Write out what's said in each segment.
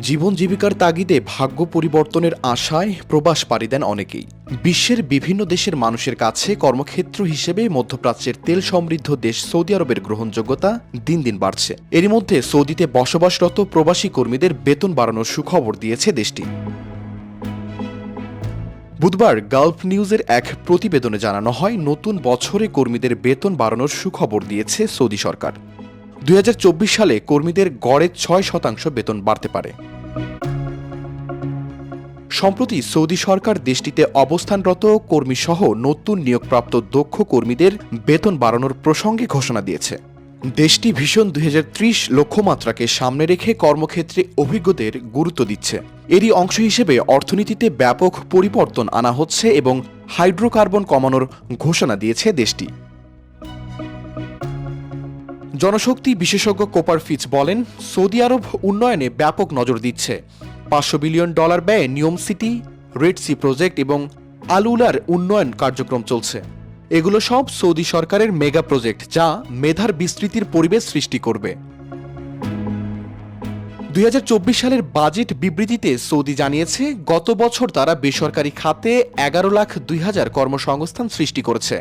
জীবন জীবিকার তাগিদে ভাগ্য পরিবর্তনের আশায় প্রবাস পাড়ি দেন অনেকেই। বিশ্বের বিভিন্ন দেশের মানুষের কাছে কর্মক্ষেত্র হিসেবে মধ্যপ্রাচ্যের তেল সমৃদ্ধ দেশ সৌদি আরবের গ্রহণযোগ্যতা দিন দিন বাড়ছে। এরই মধ্যে সৌদিতে বসবাসরত প্রবাসী কর্মীদের বেতন বাড়ানোর সুখবর দিয়েছে দেশটি। বুধবার গালফ নিউজের এক প্রতিবেদনে জানানো হয়, নতুন বছরে কর্মীদের বেতন বাড়ানোর সুখবর দিয়েছে সৌদি সরকার। ২০২৪ সালে কর্মীদের গড়ে ৬% বেতন বাড়তে পারে। সম্প্রতি সৌদি সরকার দেশটিতে অবস্থানরত কর্মীসহ নতুন নিয়োগপ্রাপ্ত দক্ষ কর্মীদের বেতন বাড়ানোর প্রসঙ্গে ঘোষণা দিয়েছে। দেশটি ভীষণ ২০৩০ লক্ষ্যমাত্রাকে সামনে রেখে কর্মক্ষেত্রে অভিজ্ঞদের গুরুত্ব দিচ্ছে। এরই অংশ হিসেবে অর্থনীতিতে ব্যাপক পরিবর্তন আনা হচ্ছে এবং হাইড্রোকার্বন কমানোর ঘোষণা দিয়েছে দেশটি। জনশক্তি বিশেষজ্ঞ কোপার ফিচ বলেন, সৌদি আরব উন্নয়নে ব্যাপক নজর দিচ্ছে। $৫০০ বিলিয়ন ব্যয়ে নিয়ম সিটি, রেড সি প্রজেক্ট এবং আল উলার উন্নয়ন কার্যক্রম চলছে। এগুলো সব সৌদি সরকারের মেগা প্রজেক্ট, যা মেধার বিস্তৃতির পরিবেশ সৃষ্টি করবে। ২০২৪ সালের বাজেট বিবৃতিতে সৌদি জানিয়েছে, গত বছর তারা বেসরকারি খাতে ১১,০২,০০০ কর্মসংস্থান সৃষ্টি করেছে।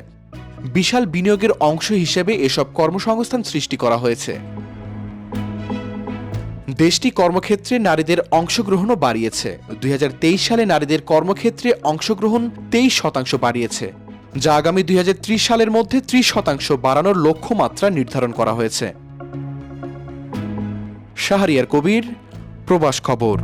বিশাল বিনিয়োগের অংশ হিসেবে এসব কর্মসংস্থান সৃষ্টি করা হয়েছে। দেশটি কর্মক্ষেত্রে নারীদের অংশগ্রহণও বাড়িয়েছে। ২০২৩ সালে নারীদের কর্মক্ষেত্রে অংশগ্রহণ ২৩% বাড়িয়েছে, যা আগামী ২০৩০ সালের মধ্যে ৩০% বাড়ানোর লক্ষ্যমাত্রা নির্ধারণ করা হয়েছে। শাহরিয়ার কবির, প্রবাস খবর।